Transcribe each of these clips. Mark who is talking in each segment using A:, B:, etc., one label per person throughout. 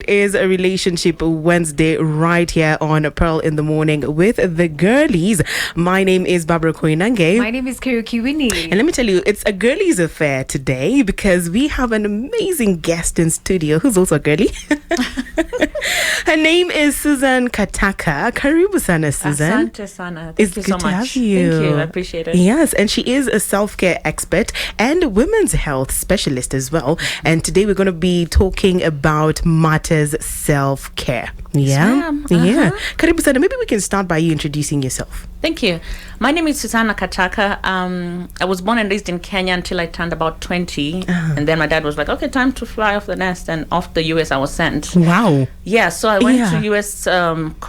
A: is a Relationship Wednesday right here on Pearl in the Morning with the girlies. My name is Barbara Koinange.
B: My name is Karaoke Winnie.
A: And let me tell you, it's a girlies affair today because we have an amazing guest in studio who's also a girly. Her name is Susan Kataka. Karibu sana, Susan.
C: Asante sana.
A: It's
C: Thank
A: good
C: you so
A: to
C: much.
A: have you.
C: Thank you. I appreciate it.
A: Yes, and she is a self-care expert and women's health specialist as well. And today we're going to be talking about matters self-care. Yeah. Yeah. Karibu sana. Maybe we can start by you introducing yourself.
C: Thank you. My name is Susanna Kataka. I was born and raised in Kenya until I turned about 20. And then my dad was like, okay, time to fly off the nest. And off the US I was sent.
A: Wow.
C: Yeah, so I went to US.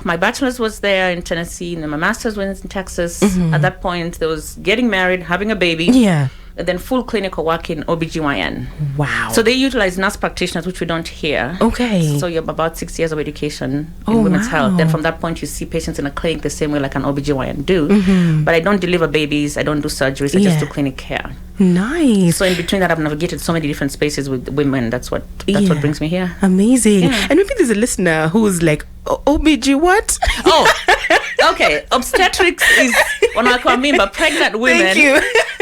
C: My bachelor's was there in Tennessee. And then my master's was in Texas. At that point, there was getting married, having a baby.
A: Yeah.
C: And then full clinical work in OBGYN.
A: Wow.
C: So they utilize nurse practitioners, which we don't hear.
A: Okay.
C: So you have about 6 years of education in women's health. Then from that point, you see patients in a clinic the same way like an OBGYN do. But I don't deliver babies. I don't do surgeries. I just do clinic care.
A: Nice.
C: So in between that, I've navigated so many different spaces with women. That's what brings me here.
A: Amazing.
C: Yeah.
A: And maybe there's a listener who's like, OBG what?
C: Oh, okay. Obstetrics is but pregnant women.
A: Thank you.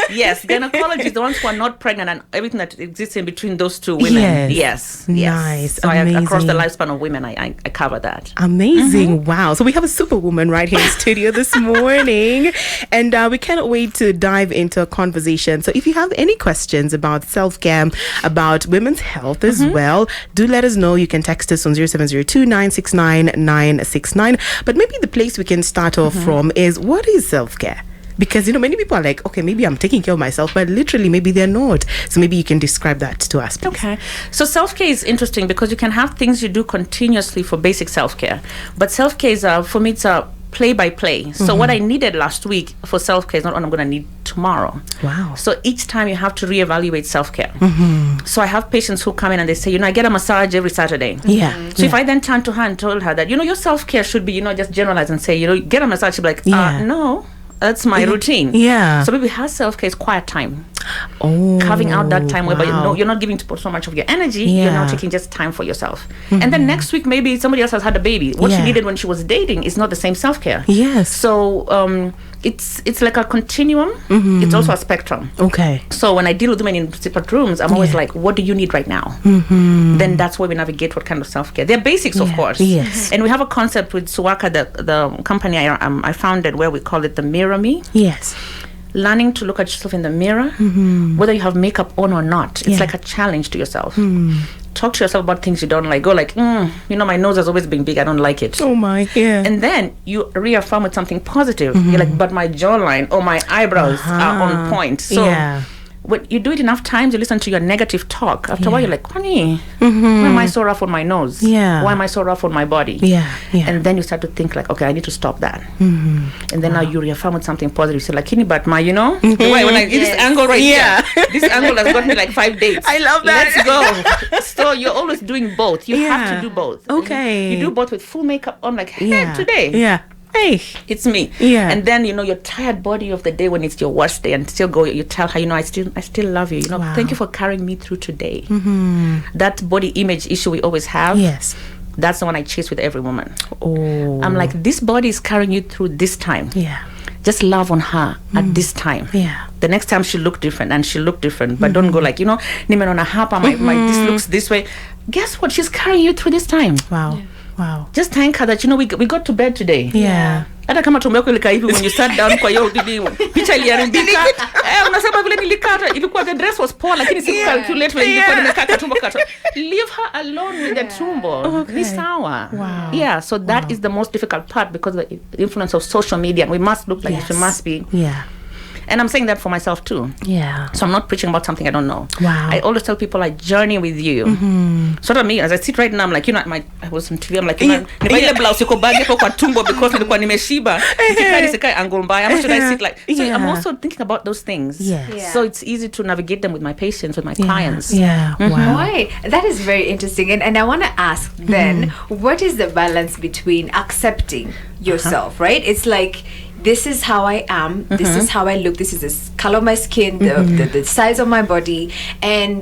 C: Yes, gynecology is the ones who are not pregnant and everything that exists in between those two women. Yes.
A: Nice.
C: So across the lifespan of women, I cover that.
A: Amazing. Wow. So we have a superwoman right here in studio this morning. And we cannot wait to dive into a conversation. So if you have any questions about self-care, about women's health as well, do let us know. You can text us on 0702-969-969. But maybe the place we can start off from is, what is self-care? Because, many people are like, okay, maybe I'm taking care of myself, but literally maybe they're not. So maybe you can describe that to us, please.
C: Okay. So self-care is interesting because you can have things you do continuously for basic self-care. But self-care is, for me, it's a play by play. So what I needed last week for self-care is not what I'm going to need tomorrow.
A: Wow.
C: So each time you have to reevaluate self-care. So I have patients who come in and they say, I get a massage every Saturday.
A: Yeah.
C: So if I then turn to her and told her that, your self-care should be, just generalize and say, get a massage, she'll be like, no. That's my routine.
A: Yeah.
C: So maybe her self-care is quiet time.
A: Oh,
C: Carving out that time where you're not giving so much of your energy. You're now taking just time for yourself. And then next week, maybe somebody else has had a baby. What she needed when she was dating is not the same self-care.
A: Yes.
C: So it's like a continuum. It's also a spectrum.
A: Okay.
C: So when I deal with women in separate rooms, I'm always like, what do you need right now? Then that's where we navigate what kind of self-care. They're basics, of course.
A: Yes.
C: And we have a concept with Suwaka, the company I founded, where we call it the Mirror Me.
A: Yes.
C: Learning to look at yourself in the mirror, whether you have makeup on or not. It's like a challenge to yourself. Talk to yourself about things you don't like. Go like, my nose has always been big. I don't like it.
A: Oh my, yeah.
C: And then you reaffirm with something positive. You're like, but my jawline or my eyebrows are on point. So when you do it enough times, you listen to your negative talk. After a while, you're like, honey, why am I so rough on my nose?
A: Yeah.
C: Why am I so rough on my body?
A: Yeah.
C: And then you start to think like, okay, I need to stop that. And then now you reaffirm with something positive. You say like, but my, when I this angle right here, this angle has got me like 5 dates.
A: I love that.
C: Let's go. So you're always doing both. You have to do both.
A: Okay.
C: You do both with full makeup on, like, hey, today.
A: Yeah. Hey,
C: it's me.
A: Yeah.
C: And then your tired body of the day when it's your worst day, and still go, you tell her, I still love you. Thank you for carrying me through today. That body image issue we always have.
A: Yes.
C: That's the one I chase with every woman.
A: Oh.
C: I'm like, this body is carrying you through this time.
A: Yeah.
C: Just love on her at this time.
A: Yeah.
C: The next time she'll look different, and she'll look different. But don't go like, nimeona hapa, my this looks this way. Guess what? She's carrying you through this time.
A: Wow. Yeah. Wow.
C: Just thank her that we got to bed today.
A: Yeah.
C: Hata kama tumeko ilika hivi when you sat down kwa hiyo picha iliharibika. Unasema vile nilikata ilikuwa the dress was poor lakini siku calculate vile ilikuwa nimekata tumbo kata. Leave her alone with the tumbo. Ni sawa.
A: Wow.
C: Yeah, so that is the most difficult part because of the influence of social media. We must look like we must be.
A: Yeah.
C: And I'm saying that for myself too.
A: Yeah.
C: So I'm not preaching about something I don't know.
A: Wow.
C: I always tell people I journey with you. Sort of me, as I sit right now, I'm like, I was on TV, I'm like, nivaile blouse iko bagi hapo kwa tumbo because nilikuwa nimeshiba. Sikai angle mbaya. How should I sit like? So I'm also thinking about those things.
A: Yes. Yeah.
C: So it's easy to navigate them with my patients, with my clients.
A: Yeah. Wow.
B: Why? That is very interesting. And I want to ask then, what is the balance between accepting yourself, right? It's like this is how I am, this is how I look, this is the color of my skin, the size of my body, and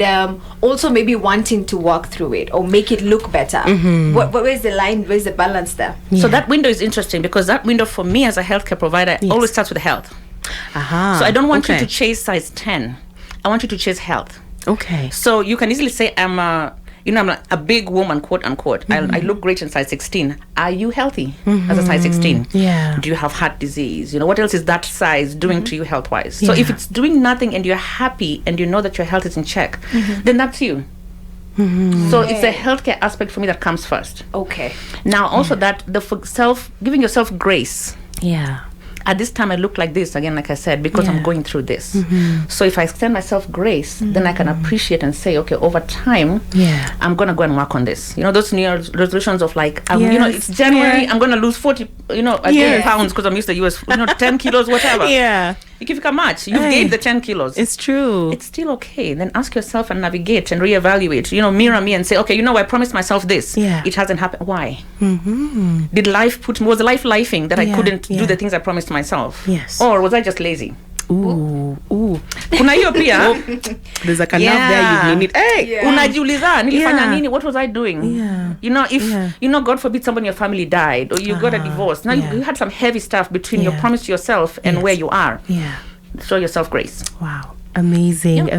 B: also maybe wanting to walk through it or make it look better. Where's the line, where's the balance there?
C: So that window is interesting, because that window for me as a healthcare provider always starts with health. So I don't want you to chase size 10. I want you to chase health.
A: Okay.
C: So you can easily say, I'm like a big woman, quote unquote. I look great in size 16. Are you healthy as a size 16?
A: Yeah.
C: Do you have heart disease? What else is that size doing to you health-wise? So if it's doing nothing and you're happy and you know that your health is in check, then that's you. So it's a healthcare aspect for me that comes first.
B: Okay.
C: Now also that giving yourself grace.
A: Yeah.
C: At this time I look like this, again, like I said, because I'm going through this. So if I extend myself grace, then I can appreciate and say, okay, over time, I'm going to go and work on this. Those New Year's resolutions of like, it's January, I'm going to lose 40, pounds because I'm used to US, 10 kilos, whatever.
A: Yeah.
C: If you can match, you've gained the 10 kilos.
A: It's true.
C: It's still okay. Then ask yourself and navigate and reevaluate. Mirror me and say, okay, I promised myself this.
A: Yeah.
C: It hasn't happened. Why? Did life was life lifing that I couldn't do the things I promised myself?
A: Yes.
C: Or was I just lazy?
A: Ooh.
C: Kuna hiyo pia.
A: There's like a love there you need. Hey.
C: Unajiuliza, nilifanya nini? What was I doing?
A: Yeah.
C: If God forbid somebody in your family died or you got a divorce. Now you had some heavy stuff between your promise to yourself and where you are.
A: Yeah.
C: Show yourself grace.
A: Wow. Amazing.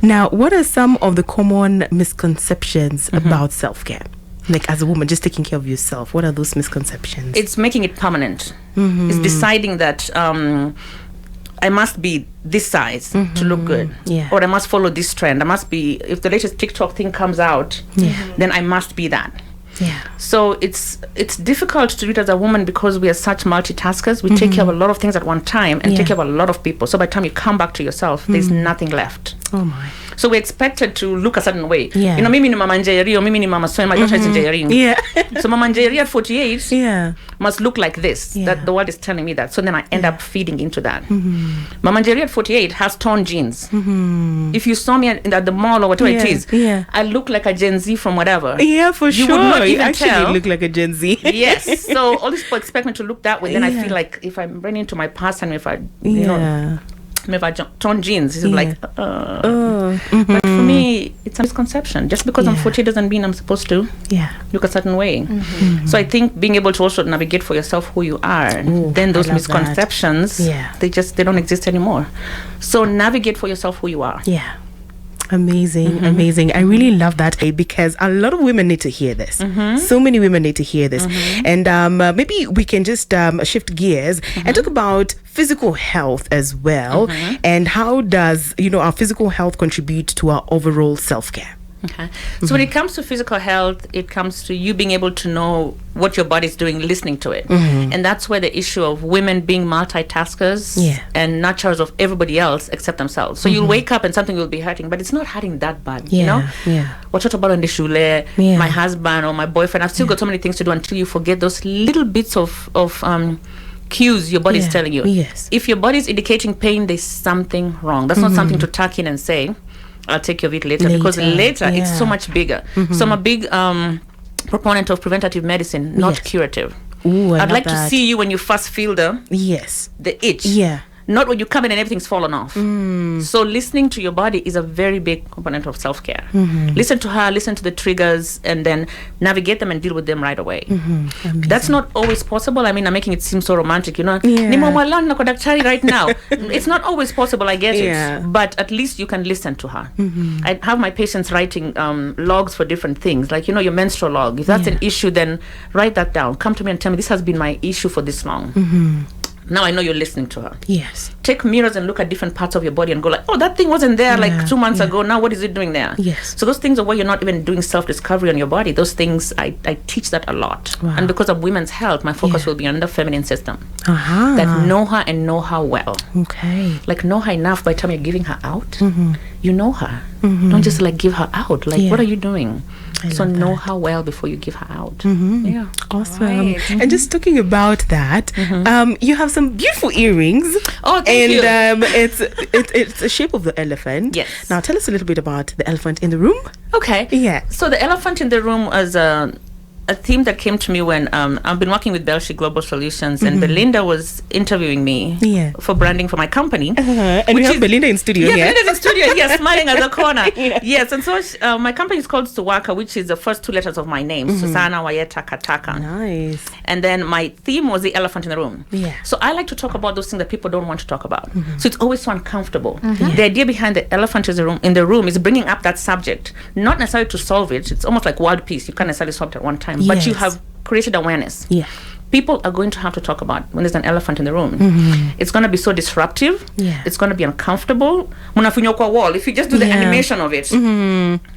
A: Now, what are some of the common misconceptions about self-care? Like as a woman, just taking care of yourself. What are those misconceptions?
C: It's making it permanent. It's deciding that I must be this size to look good.
A: Yeah.
C: Or I must follow this trend. I must be, if the latest TikTok thing comes out, then I must be that.
A: Yeah.
C: So it's difficult to do it as a woman because we are such multitaskers. We take care of a lot of things at one time and take care of a lot of people. So by the time you come back to yourself, there's nothing left.
A: Oh my.
C: So we're expected to look a certain way.
A: Yeah.
C: Mimi ni mama Njeri or mimi ni mama Swen, my daughter is Njeri.
A: Yeah.
C: So mama Njeri at 48 must look like this.
A: Yeah.
C: That the world is telling me that. So then I end up feeding into that. Mama Njeri at 48 has torn jeans. If you saw me at the mall or whatever it is, I look like a Gen Z from whatever.
A: Yeah, for sure.
C: You would not even
A: actually
C: tell.
A: Look like a Gen Z.
C: Yes. So all these people expect me to look that way. Then I feel like if I'm running into my past and if I, if I torn jeans, it's like, But for me, it's a misconception. Just because I'm 40 doesn't mean I'm supposed to look a certain way. So I think being able to also navigate for yourself who you are, then those misconceptions, they don't exist anymore. So navigate for yourself who you are.
A: Yeah. Amazing. I really love that because a lot of women need to hear this. So many women need to hear this. And maybe we can just shift gears and talk about physical health as well. And how does, our physical health contribute to our overall self-care?
C: Okay. So when it comes to physical health, it comes to you being able to know what your body's doing, listening to it. And that's where the issue of women being multitaskers and nurturers of everybody else except themselves. So you'll wake up and something will be hurting, but it's not hurting that bad, What about on the shule, my husband or my boyfriend? I've still got so many things to do until you forget those little bits of cues your body is telling you.
A: Yes.
C: If your body is indicating pain, there's something wrong. That's not something to tuck in and say, I'll take care of it later. Because later it's so much bigger. So I'm a big proponent of preventative medicine, not curative.
A: Ooh,
C: I'd like to see you when you first feel the itch.
A: Yeah.
C: Not when you come in and everything's fallen off. So listening to your body is a very big component of self-care. Listen to her, listen to the triggers, and then navigate them and deal with them right away. That's not always possible. I mean, I'm making it seem so romantic, Nimomwalana kwa daktari right now. It's not always possible, I get it. But at least you can listen to her. I have my patients writing logs for different things, like, your menstrual log. If that's an issue, then write that down. Come to me and tell me, this has been my issue for this long. Now I know you're listening to her.
A: Yes.
C: Take mirrors and look at different parts of your body and go like, oh, that thing wasn't there like 2 months ago. Now what is it doing there?
A: Yes.
C: So those things are where you're not even doing self-discovery on your body. Those things, I teach that a lot.
A: Wow.
C: And because of women's health, my focus will be on the feminine system. That know her and know her well.
A: Okay.
C: Like know her enough by the time you're giving her out. You know her. Don't just like give her out. Like, what are you doing? So know her well before you give her out. Yeah.
A: Awesome.
B: Right.
A: And just talking about that, you have some beautiful earrings.
C: Oh, thank you.
A: And it's the shape of the elephant.
C: Yes.
A: Now tell us a little bit about the elephant in the room.
C: Okay.
A: Yeah.
C: So the elephant in the room is a theme that came to me when I've been working with Belshi Global Solutions, and Belinda was interviewing me for branding for my company.
A: And we have Belinda in studio here.
C: Belinda's in studio, smiling at the corner. Yes, and so my company is called Suwaka, which is the first two letters of my name, Susana Wayeta Kataka.
A: Nice.
C: And then my theme was the elephant in the room.
A: Yeah.
C: So I like to talk about those things that people don't want to talk about. So it's always so uncomfortable. The idea behind the elephant in the room is bringing up that subject, not necessarily to solve it. It's almost like world peace. You can't necessarily solve it at one time, but you have created awareness.
A: Yeah.
C: People are going to have to talk about when there's an elephant in the room. It's going to be so disruptive.
A: Yeah.
C: It's going to be uncomfortable. Munafunyo kwa wall. If you just do the animation of it,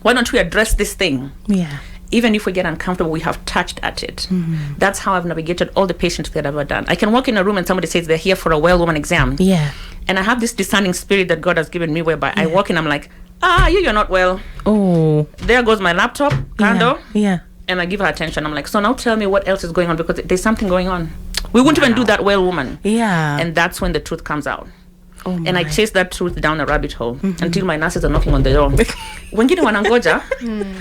C: why don't we address this thing?
A: Yeah.
C: Even if we get uncomfortable, we have touched at it. That's how I've navigated all the patients that I've ever done. I can walk in a room and somebody says they're here for a well woman exam.
A: Yeah.
C: And I have this discerning spirit that God has given me, whereby I walk in, I'm like, you're not well.
A: Oh.
C: There goes my laptop, candle.
A: Yeah.
C: And I give her attention. I'm like, so now tell me what else is going on, because there's something going on. We wouldn't even do that well woman.
A: Yeah.
C: And that's when the truth comes out.
A: Oh,
C: and I chase that truth down a rabbit hole until my nurses are knocking on the door. Wengine wanangoja,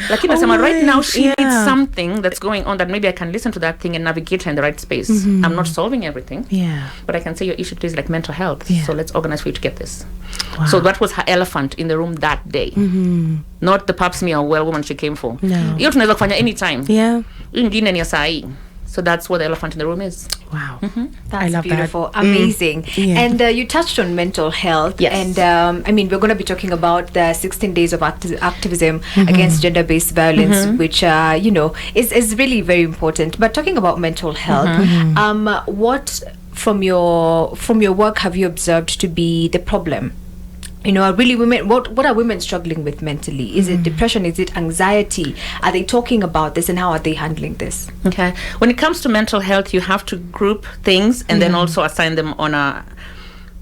C: lakini nasema right now she needs something that's going on that maybe I can listen to that thing and navigate her in the right space. I'm not solving everything, but I can say your issue today is like mental health. So let's organize for you to get this.
A: Wow.
C: So that was her elephant in the room that day. Not the pap smear or well woman she came for. Hiyo tunaweza kufanya anytime.
A: Yeah.
C: Ingine ni ya saa hii. So that's what the elephant in the room is.
A: Wow.
B: That's
A: I love
B: beautiful.
A: that.
B: Amazing.
A: Yeah.
B: And you touched on mental health.
C: Yes.
B: And I mean, we're going to be talking about the 16 days of activism against gender-based violence, which, is really very important. But talking about mental health, what from your work have you observed to be the problem? Are really women, what are women struggling with mentally? Is it depression? Is it anxiety? Are they talking about this, and how are they handling this?
C: Okay. When it comes to mental health, you have to group things and then also assign them on a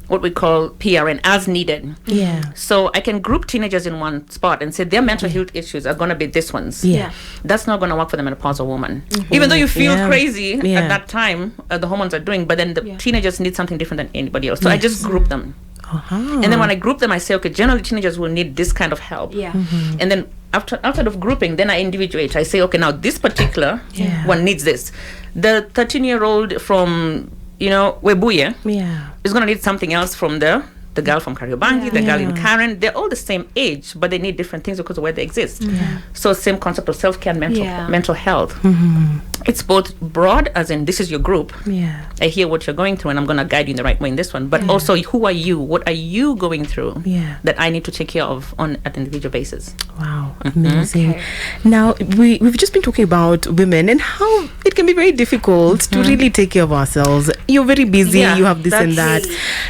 C: what we call PRN as needed.
A: Yeah.
C: So I can group teenagers in one spot and say their mental health issues are going to be this ones.
A: Yeah.
C: That's not going to work for the menopausal woman. Even though you feel crazy at that time, the hormones are doing, but then the teenagers need something different than anybody else. So I just group them. And then when I group them, I say, okay, generally teenagers will need this kind of help.
B: Yeah.
C: And then after of grouping, then I individuate. I say, okay, now this particular one needs this. The 13-year-old from, Webuye is going to need something else from the girl from Kariobangi, the girl in Karen. They're all the same age, but they need different things because of where they exist. So same concept of self-care and mental health. It's both broad, as in this is your group. I hear what you're going through and I'm going to guide you in the right way in this one. But also, who are you? What are you going through that I need to take care of on an individual basis?
A: Wow, amazing. Okay. Now, we've just been talking about women and how it can be very difficult to really take care of ourselves. You're very busy, you have this and that.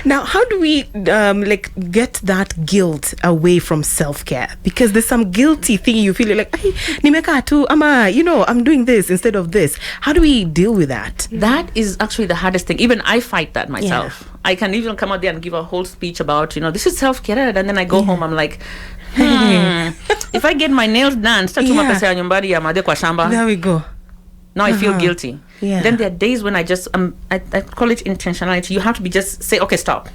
A: Now, how do we get that guilt away from self-care? Because there's some guilty thing you feel like, nimeka tu, ama, I'm doing this instead of this. How do we deal with that?
C: That is actually the hardest thing. Even I fight that myself. I can even come out there and give a whole speech about, this is self-care, and then I go home, I'm like, if I get my nails done, there
A: we go.
C: Now I feel guilty. Then there are days when I just I call it intentionality. You have to just say, okay, stop.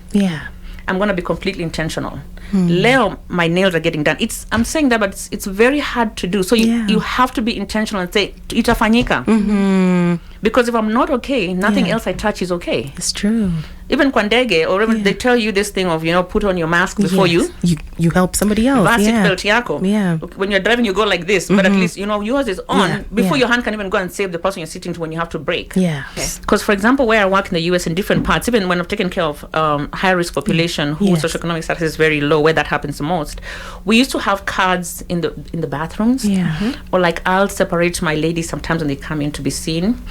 C: I'm going to be completely intentional. Leo, my nails are getting done. I'm saying that, but it's very hard to do. So you have to be intentional and say, itafanyika. Because if I'm not okay, nothing else I touch is okay.
A: It's true.
C: Even kwandege, or even they tell you this thing of, put on your mask before you
A: help somebody else.
C: When you're driving, you go like this, but at least, yours is on before your hand can even go and save the person you're sitting to when you have to brake. Because, for example, where I work in the US in different parts, even when I've taken care of high-risk population whose socioeconomic status is very low, where that happens the most, we used to have cards in the bathrooms. Or like I'll separate my ladies sometimes when they come in to be seen.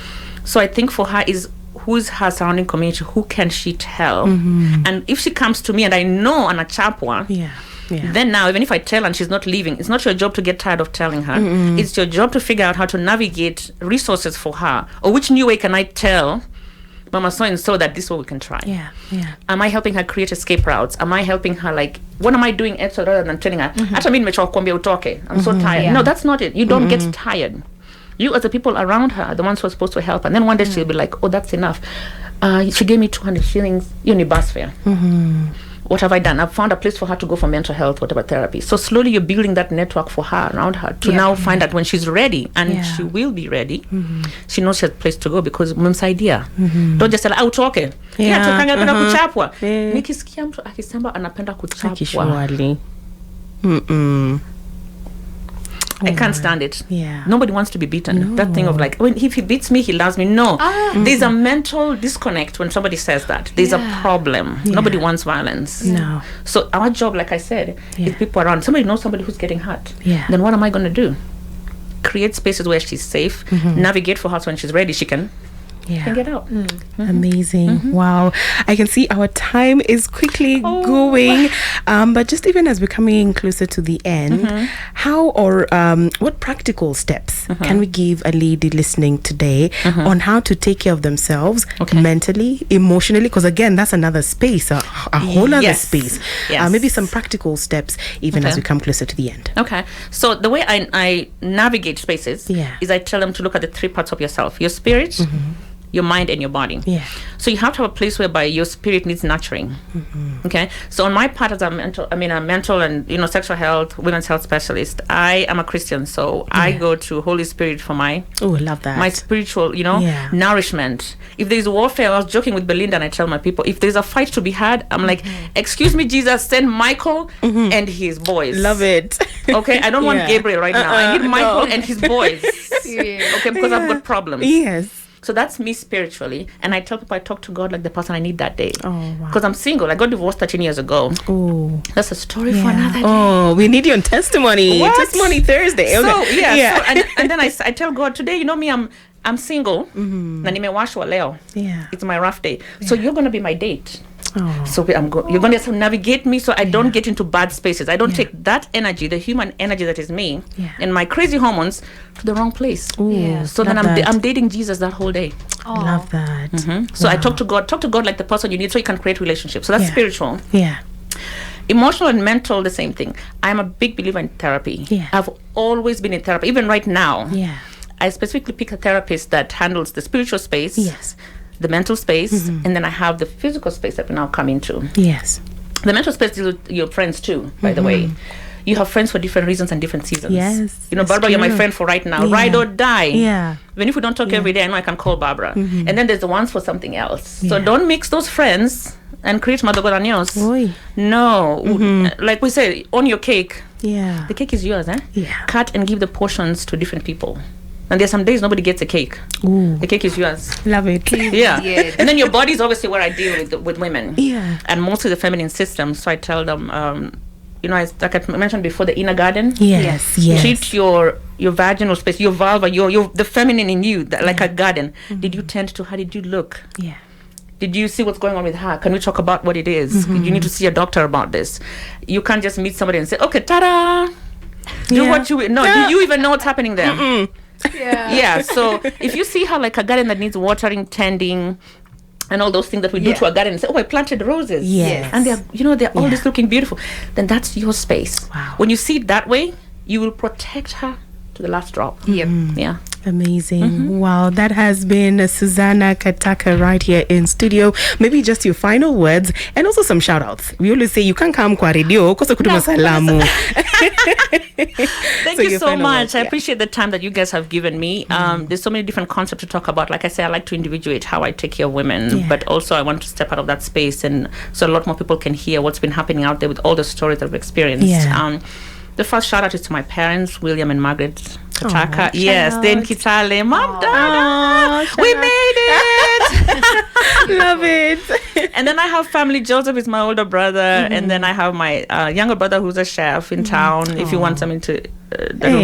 C: So I think for her is, who's her surrounding community? Who can she tell? And if she comes to me and I know anachapwa, then now even if I tell and she's not leaving, it's not your job to get tired of telling her. It's your job to figure out how to navigate resources for her, or which new way can I tell Mama so that this way we can try. Am I helping her create escape routes? Am I helping her, like, what am I doing extra rather than telling her, I'm so tired. No, that's not it. You don't get tired. You as the people around her are the ones who are supposed to help. And then one day she'll be like, oh, that's enough. She gave me 200 shillings, bus fare. what have I done? I've found a place for her to go for mental health, whatever therapy. So slowly you're building that network for her, around her, to now find that when she's ready, and she will be ready, she knows she has a place to go, because idea. Don't just say, utoke. Anapenda kuchapwa. Nikisikia mtu akisema anapenda kuchapwa. I can't stand it. Nobody wants to be beaten. That thing of like, if he beats me, he loves me. No. There's a mental disconnect when somebody says that. There's a problem. Nobody wants violence.
A: No.
C: So our job, like I said, is people around. Somebody knows somebody who's getting hurt. Then what am I going to do? Create spaces where she's safe. Navigate for her, so when she's ready, she can get out.
A: Amazing. Wow. I can see our time is quickly going. But just even as we're coming closer to the end, how or what practical steps can we give a lady listening today on how to take care of themselves mentally, emotionally? Because again, that's another space, a whole other space. Maybe some practical steps even as we come closer to the end.
C: Okay. So the way I navigate spaces is I tell them to look at the 3 parts of yourself: your spirit, your mind, and your body. So you have to have a place whereby your spirit needs nurturing. Okay. So on my part, as a mental and sexual health, women's health specialist, I am a Christian, so I go to Holy Spirit for my
A: love that,
C: my spiritual nourishment. If there's warfare, I was joking with Belinda, and I tell my people, if there's a fight to be had, I'm like, excuse me, Jesus, send Michael and his boys.
A: Love it.
C: Okay. I don't want Gabriel right now. I need Michael and his boys. Okay, because I've got problems. So that's me spiritually. And I tell people I talk to God like the person I need that day. Because I'm single. I got divorced 13 years ago. That's a story for another day.
A: We need your testimony. Testimony Thursday.
C: So, So, and then I tell God, today, you know me, I'm single. Na nimewashwa leo. It's my rough day. So you're going to be my date. So you're going to navigate me so I don't get into bad spaces. I don't take that energy, the human energy that is me, and my crazy hormones to the wrong place. So then I'm dating Jesus that whole day.
A: Love that.
C: So I talk to God like the person you need, so you can create relationships. So that's spiritual. Emotional and mental, the same thing. I'm a big believer in therapy. I've always been in therapy. Even right now, I specifically pick a therapist that handles the spiritual space, the mental space, and then I have the physical space that we now come into. The mental space is with your friends too, by the way. You have friends for different reasons and different seasons. Barbara, you're my friend for right now. Ride or die. Even if we don't talk every day, I know I can call Barbara. And then there's the ones for something else. So don't mix those friends and create madogoranios. No. Like we say, on your cake. The cake is yours, Cut and give the portions to different people. And there's some days nobody gets a cake. The cake is yours.
A: Love it.
C: And then your body is obviously where I deal with women. And mostly the feminine system. So I tell them, like I mentioned before, the inner garden. Treat your vaginal space, your vulva, your the feminine in you, like a garden. Did you tend to? How did you look? Did you see what's going on with her? Can we talk about what it is? You need to see a doctor about this. You can't just meet somebody and say, okay, ta-da. Do what you... No, do you even know what's happening there? So if you see her like a garden that needs watering, tending, and all those things that we do to a garden, and say, I planted roses, and they're always looking beautiful, then that's your space. When you see it that way, you will protect her to the last drop.
A: Amazing. Wow, that has been Susanna Kataka right here in studio. Maybe just your final words and also some shout outs. We always say you can't come kwa radio kosa kutuma salamu.
C: Thank you so much. I appreciate the time that you guys have given me. There's so many different concepts to talk about. Like I say, I like to individuate how I take care of women, but also I want to step out of that space, and so a lot more people can hear what's been happening out there with all the stories that we've experienced. The first shout out is to my parents, William and Margaret Kataka. Then Kitale, Mom, Dada, we made it.
A: Love it.
C: And then I have family. Joseph is my older brother, and then I have my younger brother who's a chef in town. If you want something to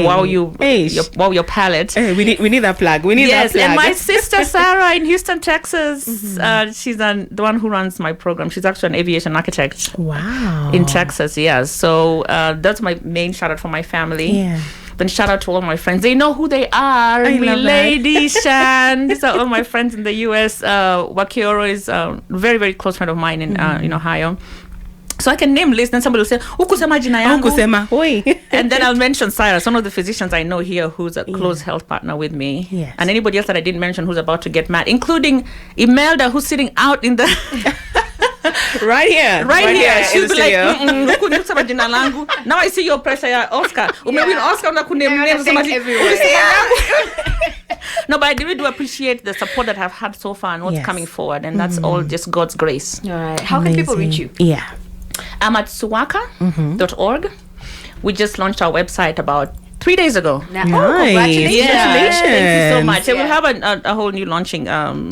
C: wow your palate.
A: We need that plug. We need that plug.
C: And my sister Sarah in Houston, Texas. She's the one who runs my program. She's actually an aviation architect.
A: Wow.
C: In Texas, So that's my main shout out for my family. Then shout out to all my friends. They know who they are. Lady Shan. These are all my friends in the US. Wakioro is a very, very close friend of mine in Ohio. So I can name lists, and somebody will say, Ukusema jina yangu. And then I'll mention Cyrus, one of the physicians I know here who's a close health partner with me. And anybody else that I didn't mention who's about to get married, including Imelda, who's sitting out in the
A: Right here.
C: Right here.
A: in
C: She'll
A: the
C: be like,
A: studio.
C: "Huku nikusema jina langu." Now I see your pressure ya Oscar. Umewin Oscar na kunemname somebody. No, but I really do appreciate the support that I've had so far and what's
A: Yes.
C: coming forward, and that's all just God's grace.
B: All right. How can people reach you?
A: Yeah.
C: I'm at suwaka.org. We just launched our website about 3 days ago.
B: Now,
A: Nice.
B: congratulations.
A: Congratulations.
C: Thank you so much. So
B: Yeah.
C: we'll have a whole new launching time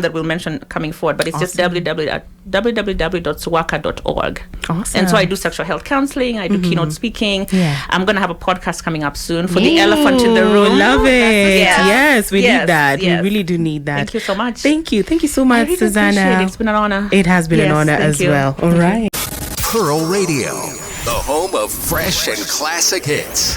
C: that we'll mention coming forward, but it's just www.suwaka.org.
A: Awesome.
C: And so I do sexual health counseling, I do keynote speaking.
A: Yeah.
C: I'm going to have a podcast coming up soon for the elephant in the room.
A: Love it.
C: Yeah.
A: Yes, we
C: Yes,
A: need that.
C: yes.
A: We really do need that.
C: Thank you so much.
A: Thank you. Thank you so
C: I
A: much,
C: really appreciate
A: Susanna.
C: it. It's been an honor.
A: It has been an
C: Yes,
A: honor
C: thank
A: as
C: you.
A: well. All right.
D: Pearl Radio, the home of fresh and classic hits.